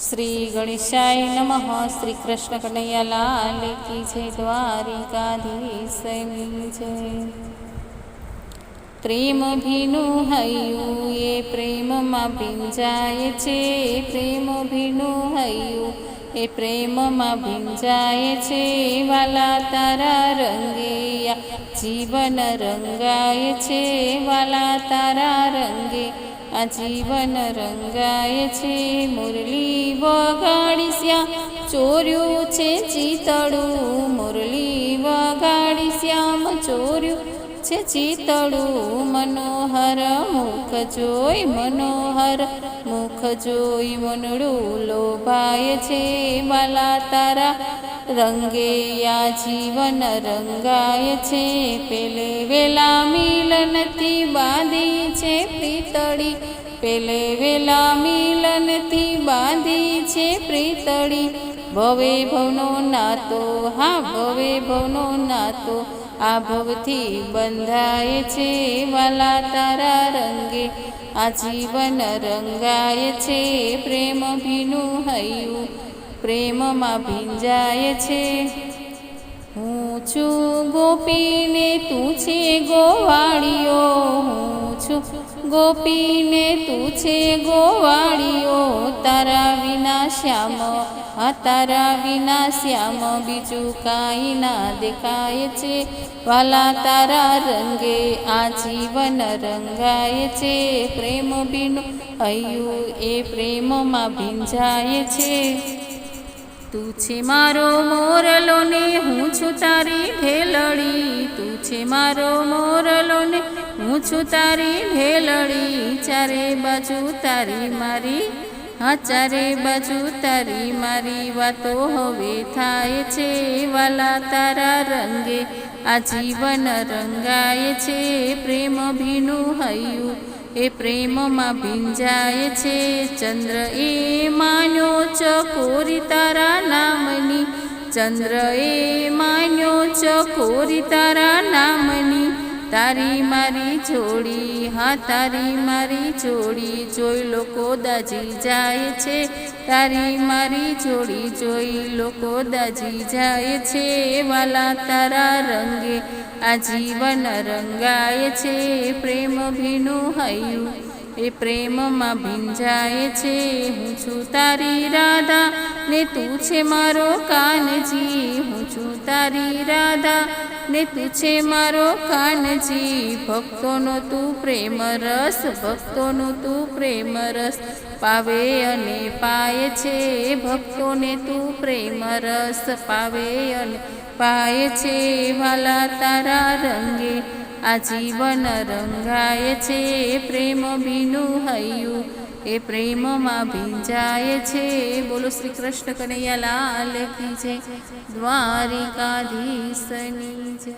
શ્રી ગણેશાય નમઃ. શ્રી કૃષ્ણ કનૈયા લાલ કી જય. દ્વારિકાધીશની જય. પ્રેમ ભીનું હૈયું એ પ્રેમમાં ભીંજાય છે. પ્રેમ ભીનું હૈયું એ પ્રેમમાં ભીંજાય છે. વાલા તારા રંગે જીવન રંગાય છે. વાલા તારા રંગે આ જીવન રંગાય છે. મુરલી વગાડી શ્યામ ચોર્યું છે ચિતડું. મુરલી વગાડી શ્યામ ચોર્યું છે ચિતડું. મનોહર મુખ જોઈ મનોહર મુખ જોઈ મનડું લોભાય છે. વાલા તારા રંગે આ જીવન રંગાય છે. પેલે વેલા મિલનથી બાંધી છે પ્રીતળી. પેલે વેલા મિલનથી બાંધી છે પ્રીતળી. ભવે ભવનો નાતો હા ભવે ભવનો નાતો આ ભવથી બંધાય છે. વાલા તારા રંગે આ જીવન રંગાય છે. પ્રેમ ભીનું હૈયું પ્રેમમાં ભીંજાય છે. હું છું ગોપીને તું છે ગોવાળિયો. હું છું ગોપીને તું છે ગોવાળિયો. તારા વિના શ્યામ હા તારા વિના શ્યામ બીજું કાંઈ ના દેખાય છે. વાલા તારા રંગે આ જીવન રંગાય છે. પ્રેમ ભીનું હૈયું એ પ્રેમમાં ભીંજાય છે. તું છે મારો મોરલો ને હું છું તારી ઢેલડી. તું છે મારો મોરલો ને હું છું તારી ઢેલડી. ચારે બાજુ તારી મારી હા ચારે બાજુ તારી મારી વાતો હવે થાય છે. વાલા તારા રંગે આ જીવન રંગાય છે. પ્રેમ ભીનું હૈયું એ પ્રેમમાં ભીંજાય છે. ચંદ્ર એ માન્યો ચકોરી તારા નામની. ચંદ્ર એ માન્યો ચકોરી તારા નામની. તારી મારી જોડી હા તારી મારી જોડી જોઈ લોકો દાજી જાય છે. તારી મારી જોડી જોઈ લોકો દાજી જાય છે. વાલા તારા રંગે આ જીવન રંગાય છે. પ્રેમ ભીનું હૈયું એ પ્રેમમાં ભીંજાય છે. હું છું તારી રાધા ને તું છે મારો કાનજી. હું છું તારી રાધા ને તું છે મારો કાનજી. ભક્તોનો તું પ્રેમ રસ ભક્તોનો તું પ્રેમ રસ પાવે અને પાય છે. ભક્તોને તું પ્રેમ રસ પાવે અને પાય છે. વાલા તારા રંગે આ જીવન રંગાય છે. પ્રેમ ભીનું હૈયું એ પ્રેમમાં ભીંજાય છે. બોલો શ્રી કૃષ્ણ કનૈયા લાલ કી જય. દ્વારિકાધીશની જય.